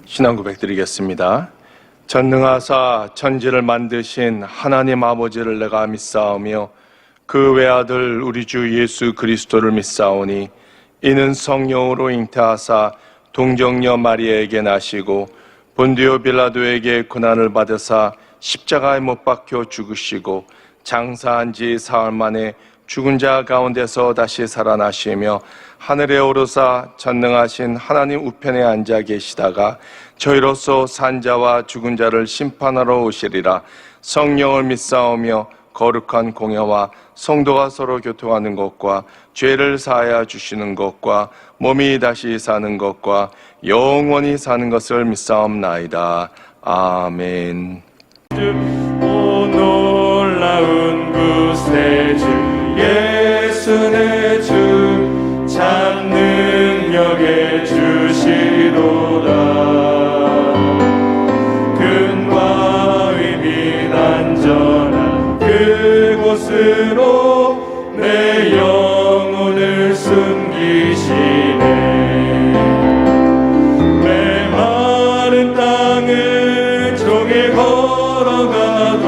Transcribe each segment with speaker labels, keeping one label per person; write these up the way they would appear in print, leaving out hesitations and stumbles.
Speaker 1: 신앙 고백 드리겠습니다. 전능하사 천지를 만드신 하나님 아버지를 내가 믿사오며 그 외아들 우리 주 예수 그리스도를 믿사오니 이는 성령으로 잉태하사 동정녀 마리아에게 나시고 본디오 빌라도에게 고난을 받으사 십자가에 못 박혀 죽으시고 장사한 지 사흘 만에 죽은 자 가운데서 다시 살아나시며 하늘에 오르사 전능하신 하나님 우편에 앉아 계시다가 저희로서 산자와 죽은 자를 심판하러 오시리라. 성령을 믿사오며 거룩한 공회와 성도가 서로 교통하는 것과 죄를 사하여 주시는 것과 몸이 다시 사는 것과 영원히 사는 것을 믿사옵나이다. 아멘.
Speaker 2: 오 놀라운 구세주 예수 내 주 참 능력의 주시도다. 근과의 및 안전한 그곳으로 내 영혼을 숨기시네. 메마른 땅을 종일 걸어가도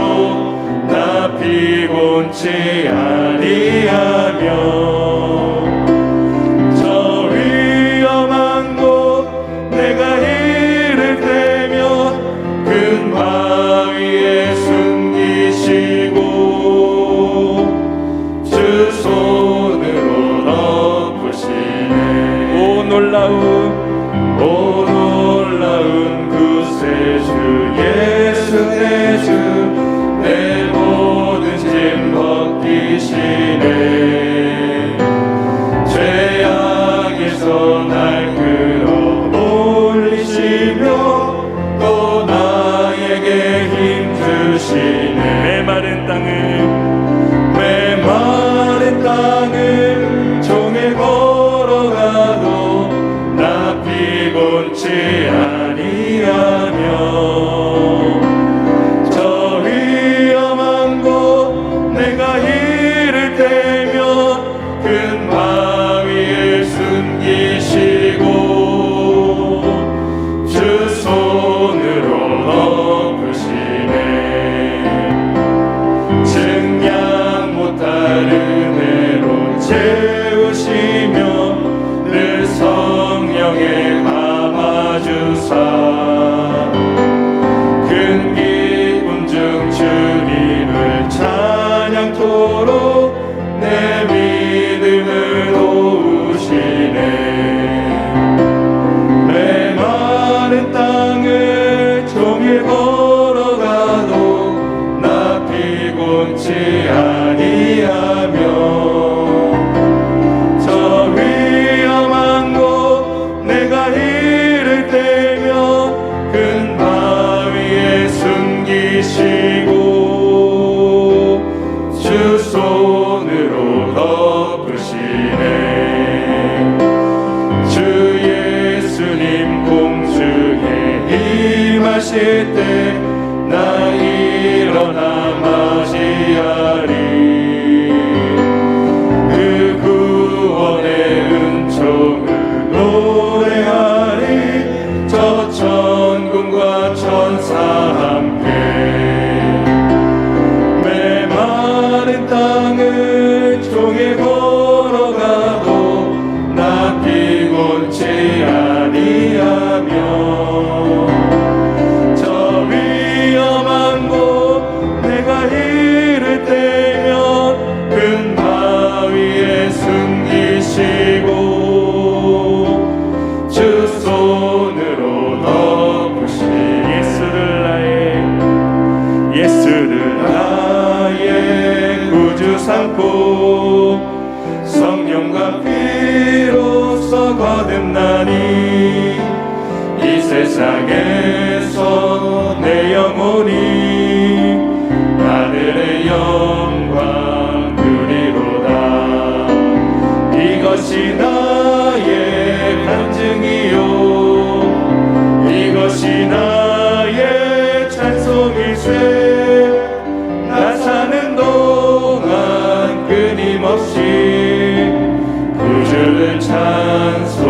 Speaker 2: 나 피곤치 아니하며 저 위험한 곳 내가 이를 때면 근바위에 숨기시고 주 손으로 덮으시네. 오 놀라운 구세주 예수 내 주 내 모든 짐 벗기시네. 죄악에서 날 끌어올리시며 또 나에게 힘 주시네. 메마른 땅을 종일 걸어가도 나 피곤치 아니하며 저 위험한 곳 내가 이를 때면 근바위에 숨기시고 주 손으로 덮으시네. 증량 못할 은혜로 채우시며 늘 성령에 감아주사 큰 기쁨 중 주님을 찬양토록 내 믿음을 도우시네. 메마른 땅을 종일 걸어가도 나 피곤치 아니하며 저 위험한 곳 내가 이를 때면 근바위에 숨기시고 주 손으로 덮으시네. 주 예수님 공중에 임하실 때 나 일어나 맞이하리. 그 구원의 은총을 노래하리. 저 천군과 천사 함께 메마른 땅을 종일 걸어가도 나 피곤치 아니하며 저 위험한 곳 내가 이를 때면 근바위에 숨기시고 주 손으로 덮으시니 예수를 나의 구주 삼고 성령과 피로써 거듭나니 이 세상에서 내 영혼이 하늘의 영광 누리로다. 이것이 나의 간증이요 이것이 나의 찬송일세. 나 사는 동안 끊임없이 구주를 찬송하리로다.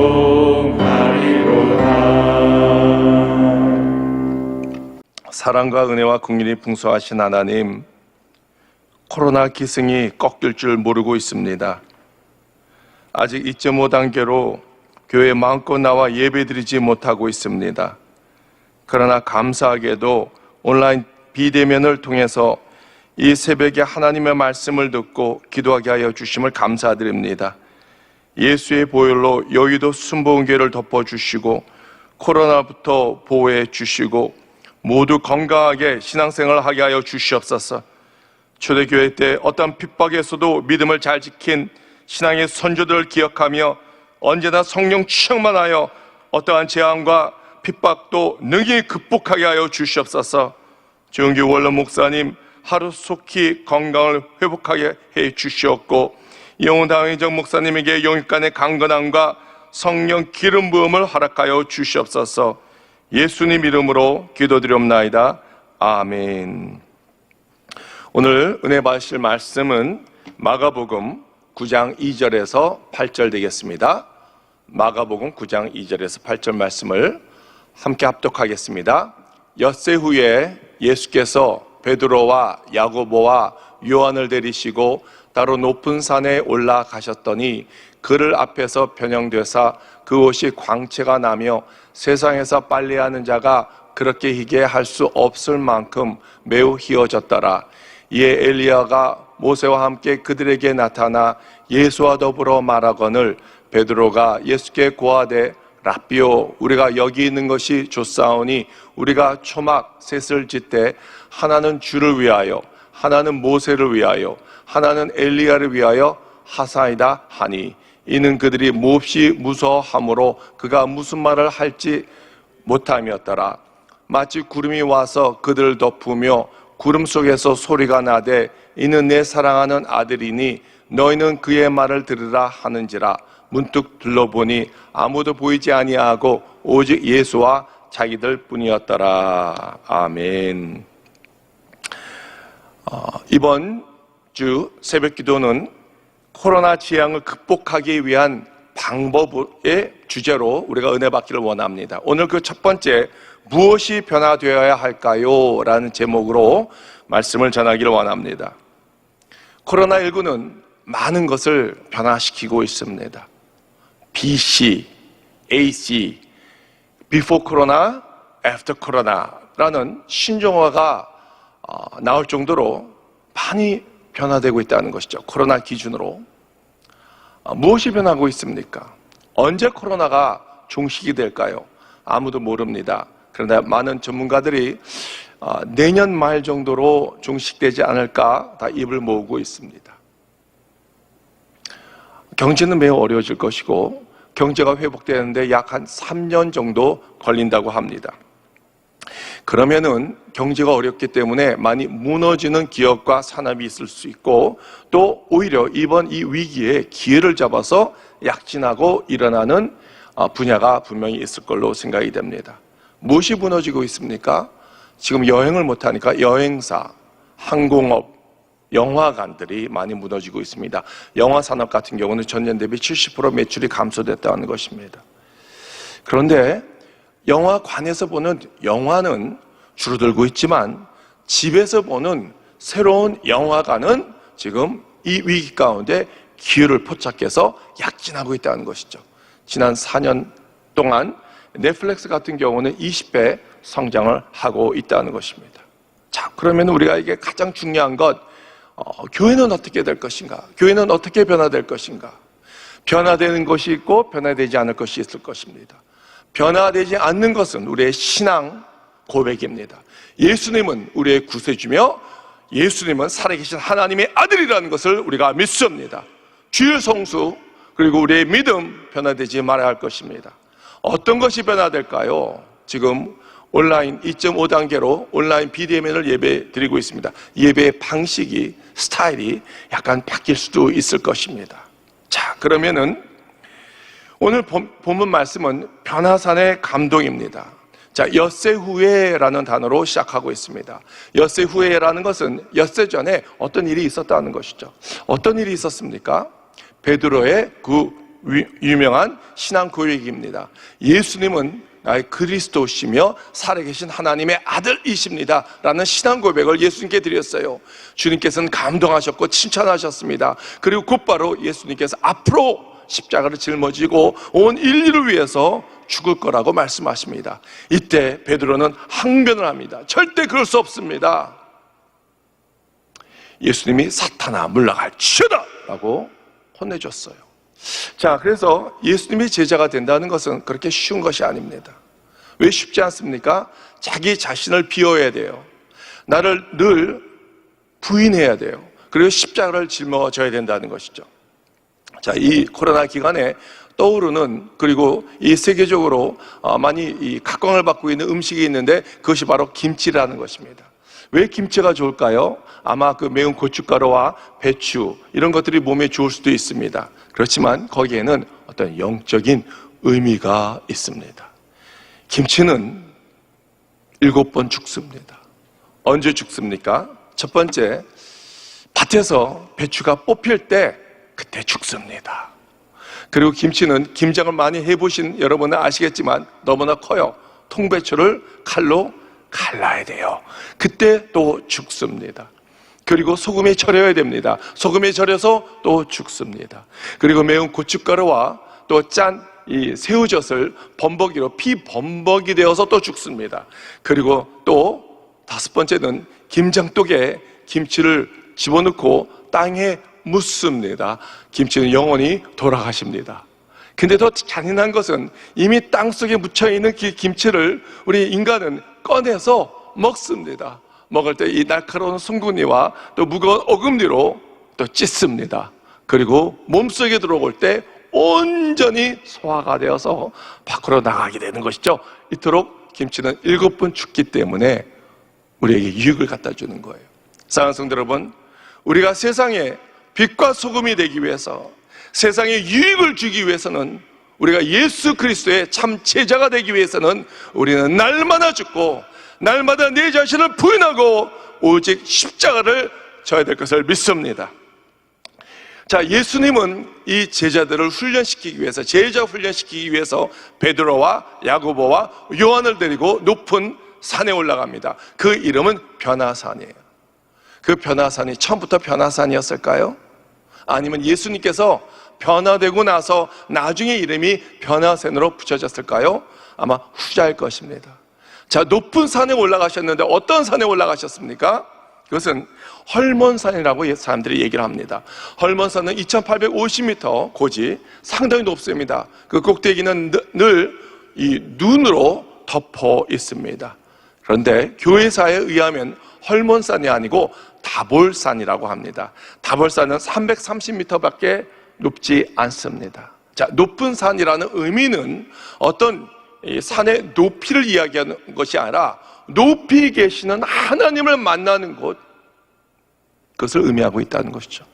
Speaker 1: 사랑과 은혜와 긍휼이 풍성하신 하나님, 코로나 기승이 꺾일 줄 모르고 있습니다. 아직 2.5단계로 교회에 마음껏 나와 예배드리지 못하고 있습니다. 그러나 감사하게도 온라인 비대면을 통해서 이 새벽에 하나님의 말씀을 듣고 기도하게 하여 주심을 감사드립니다. 예수의 보혈로 여의도 순복음교회를 덮어주시고 코로나부터 보호해 주시고 모두 건강하게 신앙생활을 하게 하여 주시옵소서. 초대교회 때 어떤 핍박에서도 믿음을 잘 지킨 신앙의 선조들을 기억하며 언제나 성령 충만하여 어떠한 재앙과 핍박도 능히 극복하게 하여 주시옵소서. 조영규 원로 목사님 하루속히 건강을 회복하게 해 주시옵고 영훈당의정 목사님에게 영육간의 강건함과 성령 기름 부음을 허락하여 주시옵소서. 예수님 이름으로 기도드리옵나이다. 아멘. 오늘 은혜 받으실 말씀은 마가복음 9장 2절에서 8절 되겠습니다. 마가복음 9장 2절에서 8절 말씀을 함께 합독하겠습니다. 엿새 후에 예수께서 베드로와 야고보와 요한을 데리시고 따로 높은 산에 올라가셨더니 그를 앞에서 변형되사 그 옷이 광채가 나며 세상에서 빨래하는 자가 그렇게 희게 할 수 없을 만큼 매우 희어졌더라. 이에 엘리야가 모세와 함께 그들에게 나타나 예수와 더불어 말하거늘 베드로가 예수께 고하되 랍비오, 우리가 여기 있는 것이 좋사오니 우리가 초막 셋을 짓되 하나는 주를 위하여 하나는 모세를 위하여 하나는 엘리야를 위하여 하사이다 하니 이는 그들이 몹시 무서워하므로 그가 무슨 말을 할지 못함이었더라. 마치 구름이 와서 그들을 덮으며 구름 속에서 소리가 나되 이는 내 사랑하는 아들이니 너희는 그의 말을 들으라 하는지라. 문득 둘러보니 아무도 보이지 아니하고 오직 예수와 자기들 뿐이었더라. 아멘. 이번 주 새벽 기도는 코로나 재앙을 극복하기 위한 방법의 주제로 우리가 은혜 받기를 원합니다. 오늘 그 첫 번째, 무엇이 변화되어야 할까요? 라는 제목으로 말씀을 전하기를 원합니다. 코로나19는 많은 것을 변화시키고 있습니다. BC, AC, Before Corona, After Corona라는 신조어가 나올 정도로 많이 변화되고 있다는 것이죠. 코로나 기준으로. 무엇이 변하고 있습니까? 언제 코로나가 종식이 될까요? 아무도 모릅니다. 그런데 많은 전문가들이 내년 말 정도로 종식되지 않을까 다 입을 모으고 있습니다. 경제는 매우 어려워질 것이고 경제가 회복되는데 약 한 3년 정도 걸린다고 합니다. 그러면은 경제가 어렵기 때문에 많이 무너지는 기업과 산업이 있을 수 있고 또 오히려 이번 이 위기에 기회를 잡아서 약진하고 일어나는 분야가 분명히 있을 걸로 생각이 됩니다. 무엇이 무너지고 있습니까? 지금 여행을 못하니까 여행사, 항공업, 영화관들이 많이 무너지고 있습니다. 영화 산업 같은 경우는 전년 대비 70% 매출이 감소됐다는 것입니다. 그런데 영화관에서 보는 영화는 줄어들고 있지만 집에서 보는 새로운 영화관은 지금 이 위기 가운데 기회를 포착해서 약진하고 있다는 것이죠. 지난 4년 동안 넷플릭스 같은 경우는 20배 성장을 하고 있다는 것입니다. 자, 그러면 우리가 이게 가장 중요한 것, 교회는 어떻게 될 것인가? 교회는 어떻게 변화될 것인가? 변화되는 것이 있고 변화되지 않을 것이 있을 것입니다. 변화되지 않는 것은 우리의 신앙 고백입니다. 예수님은 우리의 구세주며 예수님은 살아계신 하나님의 아들이라는 것을 우리가 믿습니다. 주의 성수 그리고 우리의 믿음 변화되지 말아야 할 것입니다. 어떤 것이 변화될까요? 지금 온라인 2.5단계로 온라인 비대면을 예배 드리고 있습니다. 예배의 방식이 스타일이 약간 바뀔 수도 있을 것입니다. 자, 그러면은 오늘 본문 말씀은 변화산의 감동입니다. 자, 엿새 후에라는 단어로 시작하고 있습니다. 엿새 후에라는 것은 엿새 전에 어떤 일이 있었다는 것이죠. 어떤 일이 있었습니까? 베드로의 그 유명한 신앙 고백입니다. 예수님은 나의 그리스도시며 살아계신 하나님의 아들이십니다 라는 신앙 고백을 예수님께 드렸어요. 주님께서는 감동하셨고 칭찬하셨습니다. 그리고 곧바로 예수님께서 앞으로 십자가를 짊어지고 온 인류를 위해서 죽을 거라고 말씀하십니다. 이때 베드로는 항변을 합니다. 절대 그럴 수 없습니다. 예수님이 사탄아 물러갈지어다 라고 혼내줬어요. 자, 그래서 예수님이 제자가 된다는 것은 그렇게 쉬운 것이 아닙니다. 왜 쉽지 않습니까? 자기 자신을 비워야 돼요. 나를 늘 부인해야 돼요. 그리고 십자가를 짊어져야 된다는 것이죠. 자, 이 코로나 기간에 떠오르는, 그리고 이 세계적으로 많이 이 각광을 받고 있는 음식이 있는데 그것이 바로 김치라는 것입니다. 왜 김치가 좋을까요? 아마 그 매운 고춧가루와 배추 이런 것들이 몸에 좋을 수도 있습니다. 그렇지만 거기에는 어떤 영적인 의미가 있습니다. 김치는 7번 죽습니다. 언제 죽습니까? 첫 번째, 밭에서 배추가 뽑힐 때 그때 죽습니다. 그리고 김치는 김장을 많이 해보신 여러분은 아시겠지만 너무나 커요. 통배추를 칼로 갈라야 돼요. 그때 또 죽습니다. 그리고 소금에 절여야 됩니다. 소금에 절여서 또 죽습니다. 그리고 매운 고춧가루와 또 짠 이 새우젓을 범벅이로 피범벅이 되어서 또 죽습니다. 그리고 또 5번째는 김장독에 김치를 집어넣고 땅에 묻습니다. 김치는 영원히 돌아가십니다. 근데 더 잔인한 것은 이미 땅속에 묻혀있는 김치를 우리 인간은 꺼내서 먹습니다. 먹을 때 이 날카로운 송곳니와 또 무거운 어금니로 또 찢습니다. 그리고 몸속에 들어올 때 온전히 소화가 되어서 밖으로 나가게 되는 것이죠. 이토록 김치는 7번 죽기 때문에 우리에게 유익을 갖다 주는 거예요. 사랑하는 성도 여러분, 우리가 세상에 빛과 소금이 되기 위해서, 세상에 유익을 주기 위해서는, 우리가 예수 그리스도의 참 제자가 되기 위해서는 우리는 날마다 죽고 날마다 내 자신을 부인하고 오직 십자가를 져야 될 것을 믿습니다. 자, 예수님은 이 제자들을 훈련시키기 위해서, 제자 훈련시키기 위해서 베드로와 야고보와 요한을 데리고 높은 산에 올라갑니다. 그 이름은 변화산이에요. 그 변화산이 처음부터 변화산이었을까요? 아니면 예수님께서 변화되고 나서 나중에 이름이 변화산으로 붙여졌을까요? 아마 후자일 것입니다. 자, 높은 산에 올라가셨는데 어떤 산에 올라가셨습니까? 그것은 헐몬산이라고 사람들이 얘기를 합니다. 헐몬산은 2850m 고지, 상당히 높습니다. 그 꼭대기는 늘 이 눈으로 덮어 있습니다. 그런데 교회사에 의하면 헐몬산이 아니고 다볼산이라고 합니다. 다볼산은 330m밖에 높지 않습니다. 자, 높은 산이라는 의미는 어떤 이 산의 높이를 이야기하는 것이 아니라 높이 계시는 하나님을 만나는 곳, 그것을 의미하고 있다는 것이죠.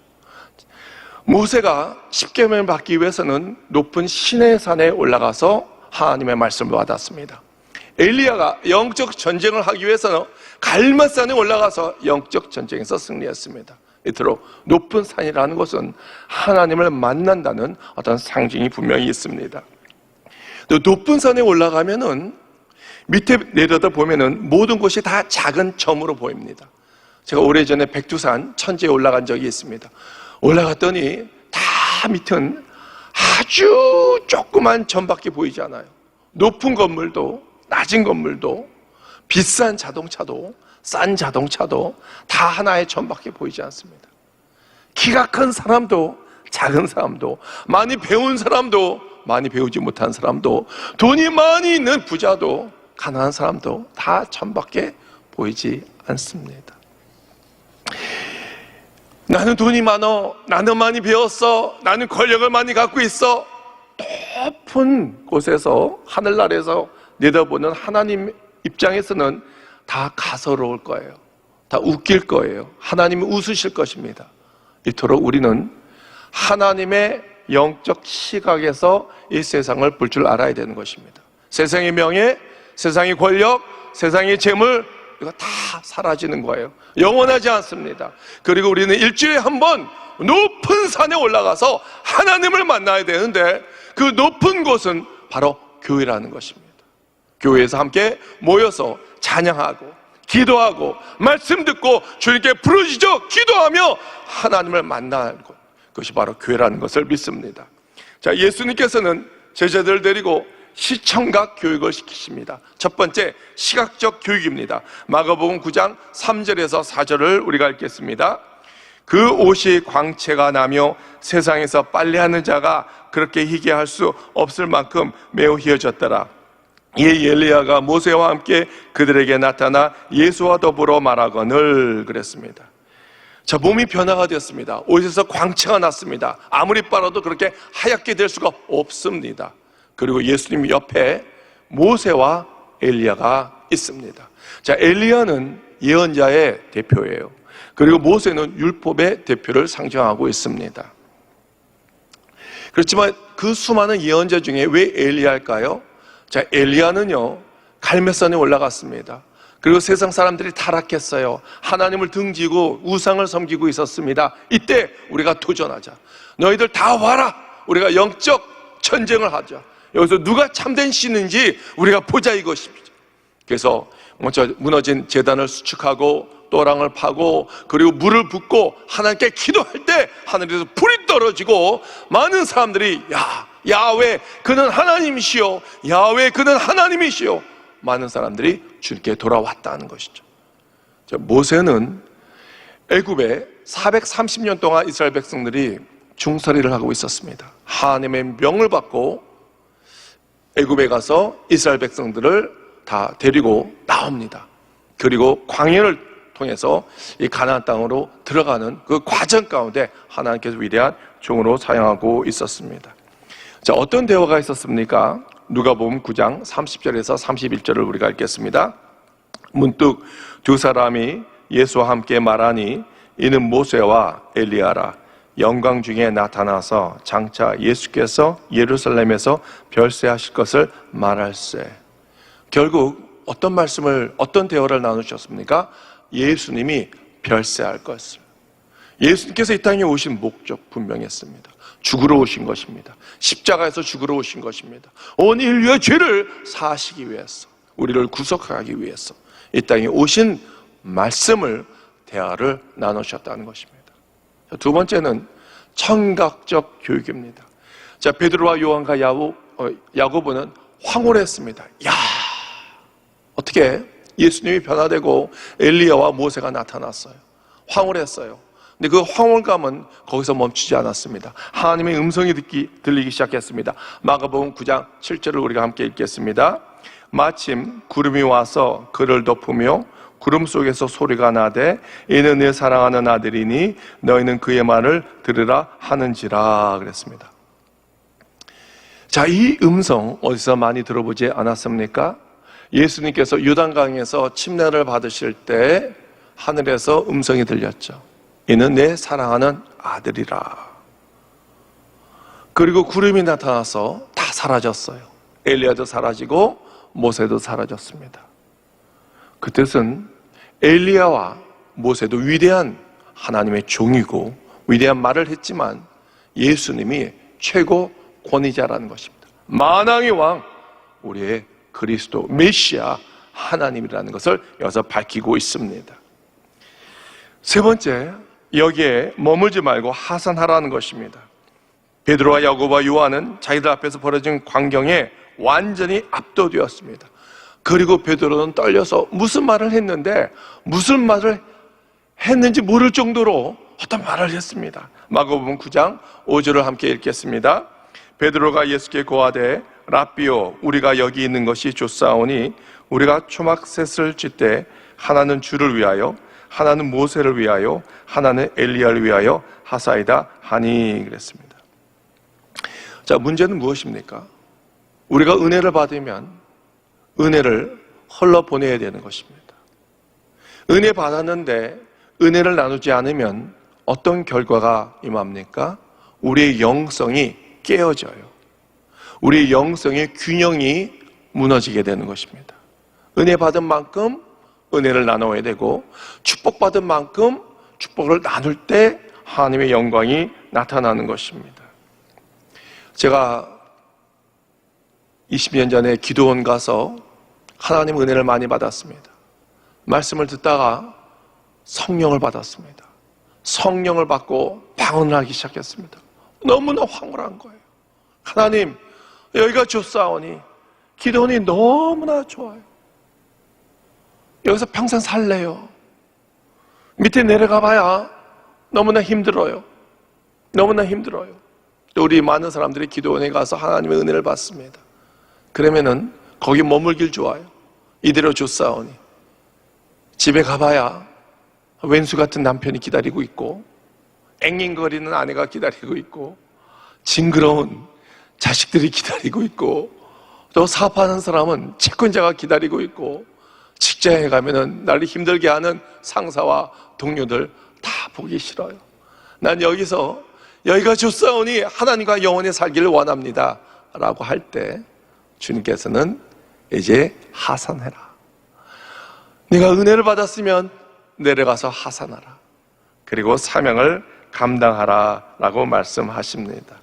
Speaker 1: 모세가 십계명을 받기 위해서는 높은 시내산에 올라가서 하나님의 말씀을 받았습니다. 엘리야가 영적 전쟁을 하기 위해서는 갈멜산에 올라가서 영적 전쟁에서 승리했습니다. 이토록 높은 산이라는 것은 하나님을 만난다는 어떤 상징이 분명히 있습니다. 또 높은 산에 올라가면은 밑에 내려다 보면은 모든 곳이 다 작은 점으로 보입니다. 제가 오래전에 백두산 천지에 올라간 적이 있습니다. 올라갔더니 다 밑은 아주 조그만 점밖에 보이지 않아요. 높은 건물도 낮은 건물도 비싼 자동차도 싼 자동차도 다 하나의 점밖에 보이지 않습니다. 키가 큰 사람도 작은 사람도, 많이 배운 사람도 많이 배우지 못한 사람도, 돈이 많이 있는 부자도 가난한 사람도 다 점밖에 보이지 않습니다. 나는 돈이 많어, 나는 많이 배웠어, 나는 권력을 많이 갖고 있어. 높은 곳에서, 하늘나라에서 내다보는 하나님 입장에서는 다 가소로울 거예요. 다 웃길 거예요. 하나님이 웃으실 것입니다. 이토록 우리는 하나님의 영적 시각에서 이 세상을 볼 줄 알아야 되는 것입니다. 세상의 명예, 세상의 권력, 세상의 재물, 이거 다 사라지는 거예요. 영원하지 않습니다. 그리고 우리는 일주일에 한 번 높은 산에 올라가서 하나님을 만나야 되는데 그 높은 곳은 바로 교회라는 것입니다. 교회에서 함께 모여서 찬양하고 기도하고 말씀 듣고 주님께 부르짖어 기도하며 하나님을 만나는 것, 그것이 바로 교회라는 것을 믿습니다. 자, 예수님께서는 제자들을 데리고 시청각 교육을 시키십니다. 첫 번째, 시각적 교육입니다. 마가복음 9장 3절에서 4절을 우리가 읽겠습니다. 그 옷이 광채가 나며 세상에서 빨래하는 자가 그렇게 희게 할 수 없을 만큼 매우 희어졌더라. 이에 엘리야가 모세와 함께 그들에게 나타나 예수와 더불어 말하거늘 그랬습니다. 자, 몸이 변화가 되었습니다. 옷에서 광채가 났습니다. 아무리 빨아도 그렇게 하얗게 될 수가 없습니다. 그리고 예수님 옆에 모세와 엘리야가 있습니다. 자, 엘리야는 예언자의 대표예요. 그리고 모세는 율법의 대표를 상징하고 있습니다. 그렇지만 그 수많은 예언자 중에 왜 엘리야일까요? 자, 엘리야는요, 갈멜산에 올라갔습니다. 그리고 세상 사람들이 타락했어요. 하나님을 등지고 우상을 섬기고 있었습니다. 이때 우리가 도전하자. 너희들 다 와라. 우리가 영적 전쟁을 하자. 여기서 누가 참된 신인지 우리가 보자 이것입니다. 그래서 먼저 무너진 제단을 수축하고 또랑을 파고 그리고 물을 붓고 하나님께 기도할 때 하늘에서 불이 떨어지고 많은 사람들이 야훼 그는 하나님이시오, 야훼 그는 하나님이시오, 많은 사람들이 주님께 돌아왔다는 것이죠. 자, 모세는 애굽에 430년 동안 이스라엘 백성들이 중서리를 하고 있었습니다. 하나님의 명을 받고 애굽에 가서 이스라엘 백성들을 다 데리고 나옵니다. 그리고 광야를 통해서 이 가나안 땅으로 들어가는 그 과정 가운데 하나님께서 위대한 종으로 사용하고 있었습니다. 자, 어떤 대화가 있었습니까? 누가복음 9장 30절에서 31절을 우리가 읽겠습니다. 문득 두 사람이 예수와 함께 말하니 이는 모세와 엘리야라. 영광 중에 나타나서 장차 예수께서 예루살렘에서 별세하실 것을 말할세. 결국 어떤 대화를 나누셨습니까? 예수님이 별세할 것을. 예수님께서 이 땅에 오신 목적 분명했습니다. 죽으러 오신 것입니다. 십자가에서 죽으러 오신 것입니다. 온 인류의 죄를 사하시기 위해서, 우리를 구속하기 위해서 이 땅에 오신 말씀을 대화를 나누셨다는 것입니다. 두 번째는 청각적 교육입니다. 자, 베드로와 요한과 야고보는 황홀했습니다. 어떻게 예수님이 변화되고 엘리야와 모세가 나타났어요. 황홀했어요. 근데 그 황홀감은 거기서 멈추지 않았습니다. 하나님의 음성이 들리기 시작했습니다. 마가복음 9장 7절을 우리가 함께 읽겠습니다. 마침 구름이 와서 그를 덮으며 구름 속에서 소리가 나되 이는 내 사랑하는 아들이니 너희는 그의 말을 들으라 하는지라 그랬습니다. 자, 이 음성 어디서 많이 들어보지 않았습니까? 예수님께서 요단강에서 침례를 받으실 때 하늘에서 음성이 들렸죠. 이는 내 사랑하는 아들이라. 그리고 구름이 나타나서 다 사라졌어요. 엘리야도 사라지고 모세도 사라졌습니다. 그 뜻은 엘리야와 모세도 위대한 하나님의 종이고 위대한 말을 했지만 예수님이 최고 권위자라는 것입니다. 만왕의 왕, 우리의 그리스도 메시아 하나님이라는 것을 여기서 밝히고 있습니다. 세 번째, 여기에 머물지 말고 하산하라는 것입니다. 베드로와 야고보와 요한은 자기들 앞에서 벌어진 광경에 완전히 압도되었습니다. 그리고 베드로는 떨려서 무슨 말을 했는데 무슨 말을 했는지 모를 정도로 어떤 말을 했습니다. 마가복음 9장 5절을 함께 읽겠습니다. 베드로가 예수께 고하되 랍비요, 우리가 여기 있는 것이 좋사오니 우리가 초막셋을 짓되 하나는 주를 위하여 하나는 모세를 위하여 하나는 엘리야를 위하여 하사이다 하니 그랬습니다. 자, 문제는 무엇입니까? 우리가 은혜를 받으면 은혜를 흘러보내야 되는 것입니다. 은혜 받았는데 은혜를 나누지 않으면 어떤 결과가 임합니까? 우리의 영성이 깨어져요. 우리의 영성의 균형이 무너지게 되는 것입니다. 은혜 받은 만큼 은혜를 나눠야 되고 축복받은 만큼 축복을 나눌 때 하나님의 영광이 나타나는 것입니다. 제가 20년 전에 기도원 가서 하나님 은혜를 많이 받았습니다. 말씀을 듣다가 성령을 받았습니다. 성령을 받고 방언을 하기 시작했습니다. 너무나 황홀한 거예요. 하나님, 여기가 좋사오니 기도원이 너무나 좋아요. 여기서 평생 살래요. 밑에 내려가 봐야 너무나 힘들어요. 너무나 힘들어요. 또 우리 많은 사람들이 기도원에 가서 하나님의 은혜를 받습니다. 그러면은 거기 머물길 좋아요. 이대로 좋사오니 집에 가봐야 왼수 같은 남편이 기다리고 있고 앵앵거리는 아내가 기다리고 있고 징그러운 자식들이 기다리고 있고 또 사업하는 사람은 채권자가 기다리고 있고 직장에 가면은 나를 힘들게 하는 상사와 동료들 다 보기 싫어요. 난 여기가 좋사오니 하나님과 영원히 살기를 원합니다 라고 할 때 주님께서는 이제 하산해라. 네가 은혜를 받았으면 내려가서 하산하라. 그리고 사명을 감당하라 라고 말씀하십니다.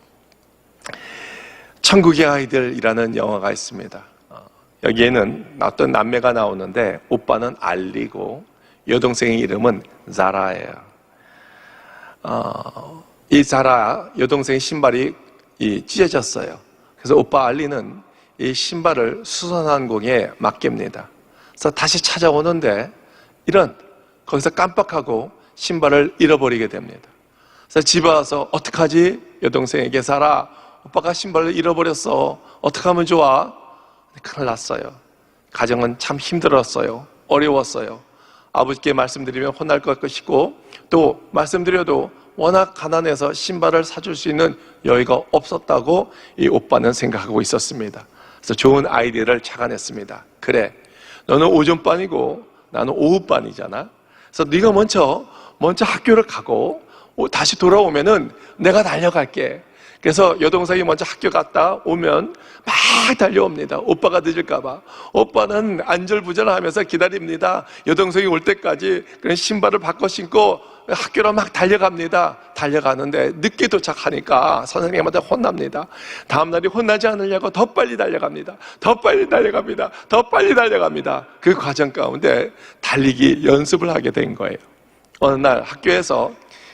Speaker 1: 천국의 아이들이라는 영화가 있습니다. 여기에는 어떤 남매가 나오는데 오빠는 알리고 여동생의 이름은 자라예요. 이 자라 여동생의 신발이 찢어졌어요. 그래서 오빠 알리는 이 신발을 수선한 공에 맡깁니다. 그래서 다시 찾아오는데 거기서 깜빡하고 신발을 잃어버리게 됩니다. 그래서 집에 와서 어떡하지? 여동생에게 자라, 오빠가 신발을 잃어버렸어. 어떻게 하면 좋아? 큰일 났어요. 가정은 참 힘들었어요. 어려웠어요. 아버지께 말씀드리면 혼날 것이고 또 말씀드려도 워낙 가난해서 신발을 사줄 수 있는 여유가 없었다고 이 오빠는 생각하고 있었습니다. 그래서 좋은 아이디어를 착안했습니다. 그래, 너는 오전반이고 나는 오후반이잖아. 그래서 네가 먼저 학교를 가고 다시 돌아오면은 내가 달려갈게. 그래서 여동생이 먼저 학교 갔다 오면 막 달려옵니다. 오빠가 늦을까봐. 오빠는 안절부절하면서 기다립니다. 여동생이 올 때까지 그런 신발을 바꿔 신고 학교로 막 달려갑니다. 달려가는데 늦게 도착하니까 선생님한테 혼납니다. 다음날이 혼나지 않으려고 더 빨리 달려갑니다. 더 빨리 달려갑니다. 더 빨리 달려갑니다. 그 과정 가운데 달리기 연습을 하게 된 거예요. 어느 날 학교에서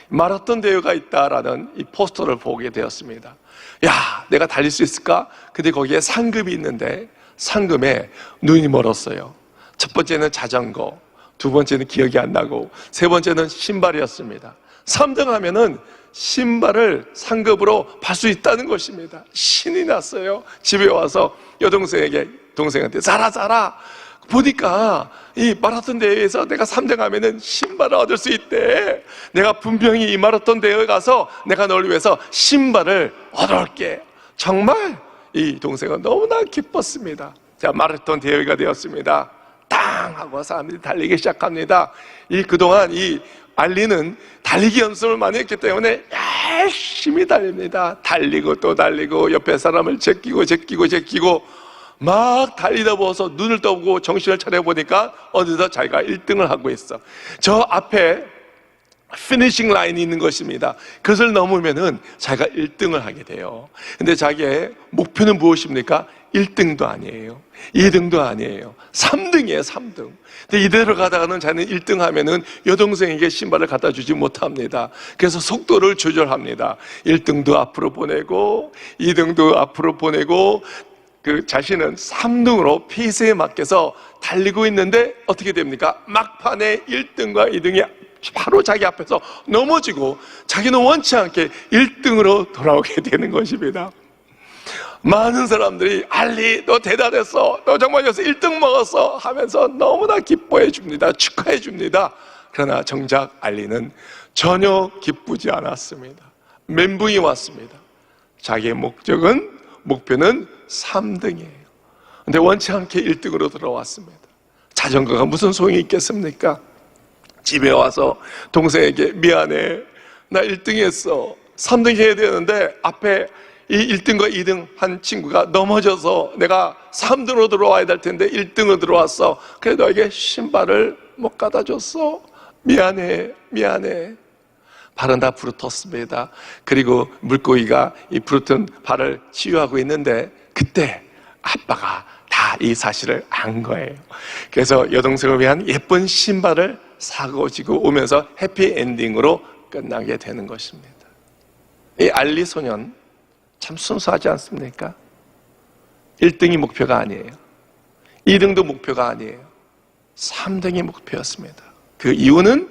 Speaker 1: 마라톤 대회가 있다라는 이 포스터를 보게 되었습니다. 야, 내가 달릴 수 있을까? 근데 거기에 상금이 있는데 상금에 눈이 멀었어요. 첫 번째는 자전거, 두 번째는 기억이 안 나고 세 번째는 신발이었습니다. 3등 하면은 신발을 상급으로 팔 수 있다는 것입니다. 신이 났어요. 집에 와서 동생한테 자라 보니까 이 마라톤 대회에서 내가 3등 하면은 신발을 얻을 수 있대. 내가 분명히 이 마라톤 대회에 가서 내가 너를 위해서 신발을 얻어올게. 정말 이 동생은 너무나 기뻤습니다. 자, 마라톤 대회가 되었습니다. 땅 하고 사람들이 달리기 시작합니다. 그동안 이 알리는 달리기 연습을 많이 했기 때문에 열심히 달립니다. 달리고 또 달리고 옆에 사람을 제끼고 막 달리다 보아서 눈을 떠보고 정신을 차려보니까 어느덧 자기가 1등을 하고 있어. 저 앞에 피니싱 라인이 있는 것입니다. 그것을 넘으면은 자기가 1등을 하게 돼요. 근데 자기의 목표는 무엇입니까? 1등도 아니에요. 2등도 아니에요. 3등이에요, 3등. 근데 이대로 가다가는 자기는 1등 하면은 여동생에게 신발을 갖다 주지 못합니다. 그래서 속도를 조절합니다. 1등도 앞으로 보내고, 2등도 앞으로 보내고, 그 자신은 3등으로 페이스에 맡겨서 달리고 있는데 어떻게 됩니까? 막판에 1등과 2등이 바로 자기 앞에서 넘어지고 자기는 원치 않게 1등으로 돌아오게 되는 것입니다. 많은 사람들이 알리 너 대단했어, 너 정말 여기서 1등 먹었어 하면서 너무나 기뻐해 줍니다. 축하해 줍니다. 그러나 정작 알리는 전혀 기쁘지 않았습니다. 멘붕이 왔습니다. 자기의 목표는 3등이에요. 근데 원치 않게 1등으로 들어왔습니다. 자전거가 무슨 소용이 있겠습니까? 집에 와서 동생에게 미안해, 나 1등 했어. 3등 해야 되는데 앞에 이 1등과 2등 한 친구가 넘어져서 내가 3등으로 들어와야 될 텐데 1등으로 들어왔어. 그래 너에게 신발을 못 갖다 줬어. 미안해. 발은 다 부르텄습니다. 그리고 물고기가 이 부르튼 발을 치유하고 있는데 그때 아빠가 다 다 이 사실을 안 거예요. 그래서 여동생을 위한 예쁜 신발을 사고 지고 오면서 해피엔딩으로 끝나게 되는 것입니다. 이 알리 소년 참 순수하지 않습니까? 1등이 목표가 아니에요. 2등도 목표가 아니에요. 3등이 목표였습니다. 그 이유는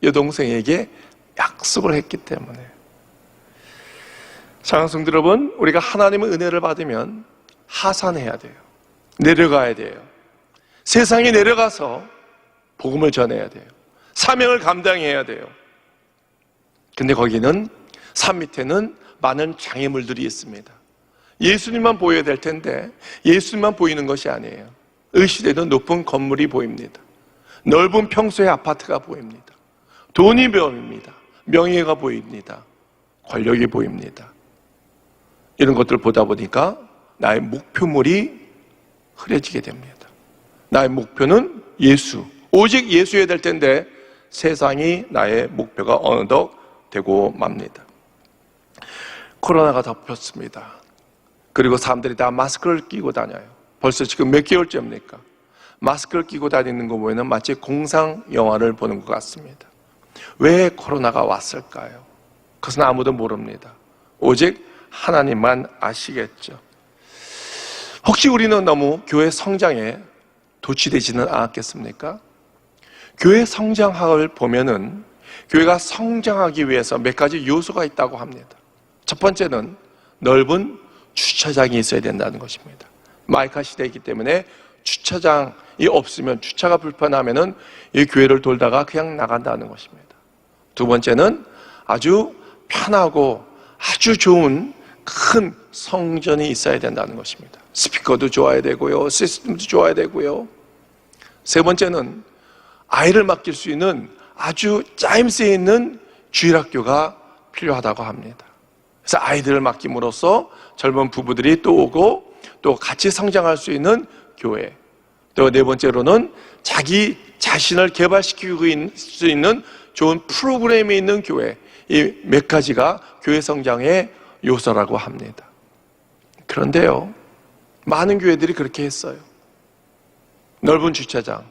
Speaker 1: 여동생에게 약속을 했기 때문에. 사랑하는 성도 여러분, 우리가 하나님의 은혜를 받으면 하산해야 돼요. 내려가야 돼요. 세상에 내려가서 복음을 전해야 돼요. 사명을 감당해야 돼요. 근데 거기는 산 밑에는 많은 장애물들이 있습니다. 예수님만 보여야 될 텐데 예수님만 보이는 것이 아니에요. 의시되는 높은 건물이 보입니다. 넓은 평소의 아파트가 보입니다. 돈이 보입니다. 명예가 보입니다. 권력이 보입니다. 이런 것들을 보다 보니까 나의 목표물이 흐려지게 됩니다. 나의 목표는 예수, 오직 예수여야 될 텐데 세상이 나의 목표가 어느덧 되고 맙니다. 코로나가 덮였습니다. 그리고 사람들이 다 마스크를 끼고 다녀요. 벌써 지금 몇 개월째입니까? 마스크를 끼고 다니는 거 보면 마치 공상 영화를 보는 것 같습니다. 왜 코로나가 왔을까요? 그것은 아무도 모릅니다. 오직 하나님만 아시겠죠. 혹시 우리는 너무 교회 성장에 도취되지는 않았겠습니까? 교회 성장학을 보면은 교회가 성장하기 위해서 몇 가지 요소가 있다고 합니다. 첫 번째는 넓은 주차장이 있어야 된다는 것입니다. 마이카 시대이기 때문에 주차장이 없으면, 주차가 불편하면은 이 교회를 돌다가 그냥 나간다는 것입니다. 두 번째는 아주 편하고 아주 좋은 큰 성전이 있어야 된다는 것입니다. 스피커도 좋아야 되고요, 시스템도 좋아야 되고요. 세 번째는 아이를 맡길 수 있는 아주 짜임새 있는 주일학교가 필요하다고 합니다. 그래서 아이들을 맡김으로써 젊은 부부들이 또 오고 또 같이 성장할 수 있는 교회. 또 네 번째로는 자기 자신을 개발시키고 수 있는 좋은 프로그램이 있는 교회. 이 몇 가지가 교회 성장의 요소라고 합니다. 그런데요, 많은 교회들이 그렇게 했어요. 넓은 주차장,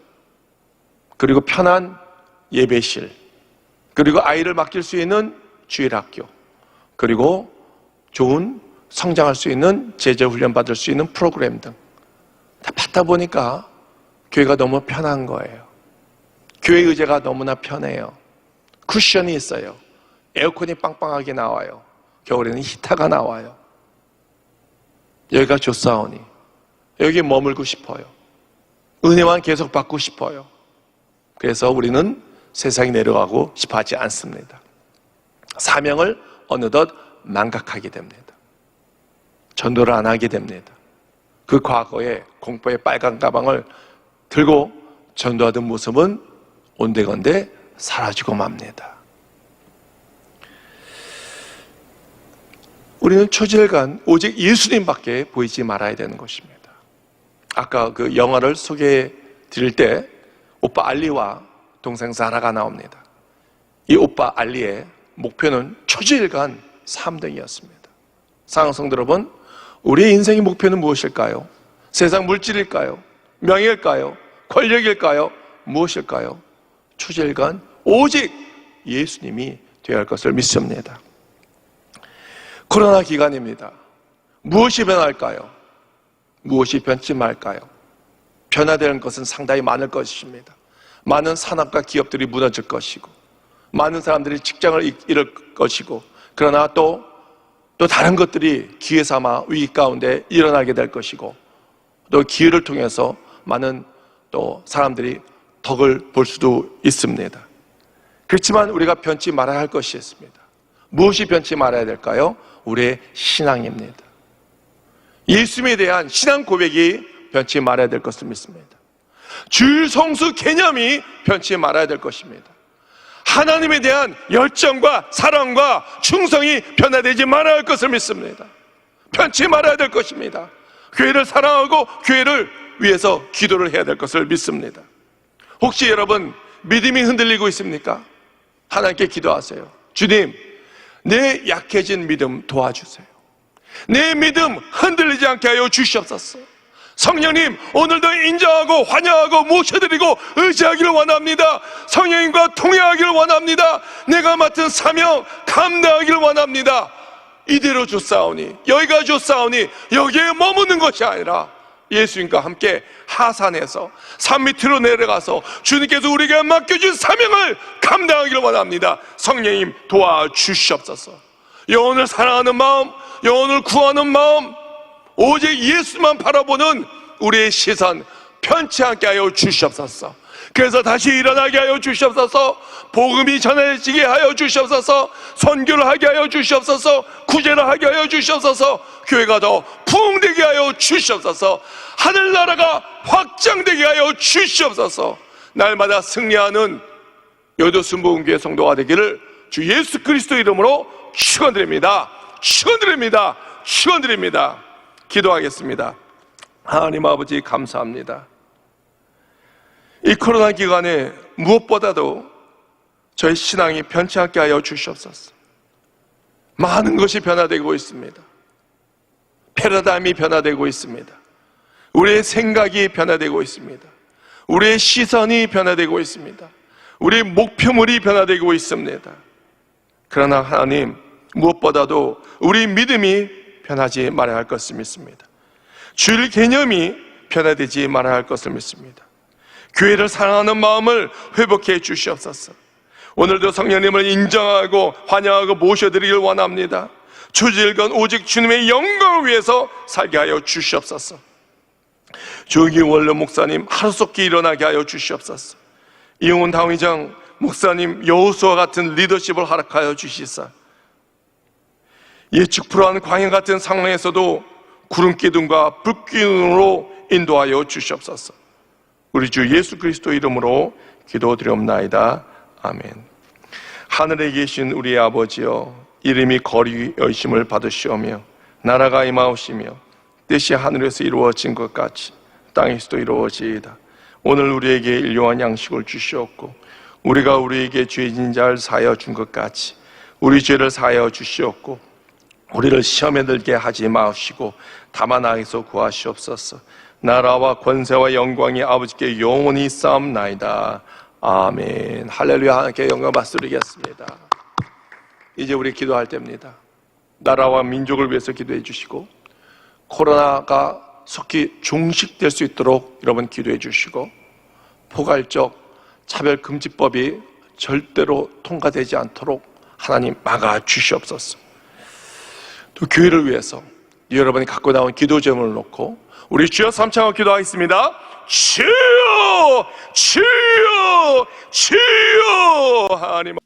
Speaker 1: 그리고 편한 예배실, 그리고 아이를 맡길 수 있는 주일학교, 그리고 좋은 성장할 수 있는 제자훈련 받을 수 있는 프로그램 등 다 받다 보니까 교회가 너무 편한 거예요. 교회 의자가 너무나 편해요. 쿠션이 있어요. 에어컨이 빵빵하게 나와요. 겨울에는 히터가 나와요. 여기가 좋사오니 여기 머물고 싶어요. 은혜만 계속 받고 싶어요. 그래서 우리는 세상에 내려가고 싶어 하지 않습니다. 사명을 어느덧 망각하게 됩니다. 전도를 안 하게 됩니다. 그 과거에 공포의 빨간 가방을 들고 전도하던 모습은 온데건데 사라지고 맙니다. 우리는 초절간 오직 예수님밖에 보이지 말아야 되는 것입니다. 아까 그 영화를 소개해 드릴 때 오빠 알리와 동생 사라가 나옵니다. 이 오빠 알리의 목표는 초절간 3등이었습니다. 사랑하는 성도 여러분, 우리의 인생의 목표는 무엇일까요? 세상 물질일까요? 명예일까요? 권력일까요? 무엇일까요? 초절간 오직 예수님이 되어야 할 것을 믿습니다. 코로나 기간입니다. 무엇이 변할까요? 무엇이 변치 말까요? 변화되는 것은 상당히 많을 것입니다. 많은 산업과 기업들이 무너질 것이고, 많은 사람들이 직장을 잃을 것이고, 그러나 또 다른 것들이 기회 삼아 위기 가운데 일어나게 될 것이고, 또 기회를 통해서 많은 또 사람들이 덕을 볼 수도 있습니다. 그렇지만 우리가 변치 말아야 할 것이 있습니다. 무엇이 변치 말아야 될까요? 우리의 신앙입니다. 예수님에 대한 신앙 고백이 변치 말아야 될 것을 믿습니다. 주일 성수 개념이 변치 말아야 될 것입니다. 하나님에 대한 열정과 사랑과 충성이 변화되지 말아야 할 것을 믿습니다. 변치 말아야 될 것입니다. 교회를 사랑하고 교회를 위해서 기도를 해야 될 것을 믿습니다. 혹시 여러분 믿음이 흔들리고 있습니까? 하나님께 기도하세요. 주님, 내 약해진 믿음 도와주세요. 내 믿음 흔들리지 않게 하여 주시옵소서. 성령님, 오늘도 인정하고 환영하고 모셔드리고 의지하기를 원합니다. 성령님과 통행하기를 원합니다. 내가 맡은 사명 감당하기를 원합니다. 이대로 줬사오니, 여기가 줬사오니 여기에 머무는 것이 아니라 예수님과 함께 하산해서 산 밑으로 내려가서 주님께서 우리에게 맡겨준 사명을 감당하기를 원합니다. 성령님 도와주시옵소서. 영혼을 사랑하는 마음, 영혼을 구하는 마음, 오직 예수만 바라보는 우리의 시선 편치 않게 하여 주시옵소서. 그래서 다시 일어나게 하여 주시옵소서. 복음이 전해지게 하여 주시옵소서. 선교를 하게 하여 주시옵소서. 구제를 하게 하여 주시옵소서. 교회가 더 부흥되게 하여 주시옵소서. 하늘나라가 확장되게 하여 주시옵소서. 날마다 승리하는 여도 순복음교회 성도가 되기를 주 예수 그리스도 이름으로 축원드립니다. 축원드립니다. 축원드립니다. 기도하겠습니다. 하나님 아버지, 감사합니다. 이 코로나 기간에 무엇보다도 저희 신앙이 변치 않게 하여 주시옵소서. 많은 것이 변화되고 있습니다. 패러다임이 변화되고 있습니다. 우리의 생각이 변화되고 있습니다. 우리의 시선이 변화되고 있습니다. 우리의 목표물이 변화되고 있습니다. 그러나 하나님, 무엇보다도 우리 믿음이 변하지 말아야 할 것을 믿습니다. 주일 개념이 변화되지 말아야 할 것을 믿습니다. 교회를 사랑하는 마음을 회복해 주시옵소서. 오늘도 성령님을 인정하고 환영하고 모셔드리길 원합니다. 주질건 오직 주님의 영광을 위해서 살게 하여 주시옵소서. 조기 원로 목사님 하루속히 일어나게 하여 주시옵소서. 이용훈 당회장 목사님 여호수아 같은 리더십을 허락하여 주시사 예측 불허한 광야 같은 상황에서도 구름 기둥과 불 기둥으로 인도하여 주시옵소서. 우리 주 예수 그리스도 이름으로 기도드리옵나이다. 아멘. 하늘에 계신 우리 아버지여, 이름이 거룩히 여기심을 받으시오며 나라가 임하옵시며 뜻이 하늘에서 이루어진 것 같이 땅에서도 이루어지이다. 오늘 우리에게 일용할 양식을 주시옵고 우리가 우리에게 죄진 자를 사하여 준 것 같이 우리 죄를 사하여 주시옵고 우리를 시험에 들게 하지 마시고 다만 악에서 구하시옵소서. 나라와 권세와 영광이 아버지께 영원히 쌓옵나이다. 아멘. 할렐루야. 하나님께 영광 받드리겠습니다. 이제 우리 기도할 때입니다. 나라와 민족을 위해서 기도해 주시고 코로나가 속히 종식될 수 있도록 여러분 기도해 주시고 포괄적 차별금지법이 절대로 통과되지 않도록 하나님 막아 주시옵소서. 또 교회를 위해서 여러분이 갖고 나온 기도 제목을 놓고 우리 주여 삼창하고 기도하겠습니다. 주여, 주여, 주여. 하나님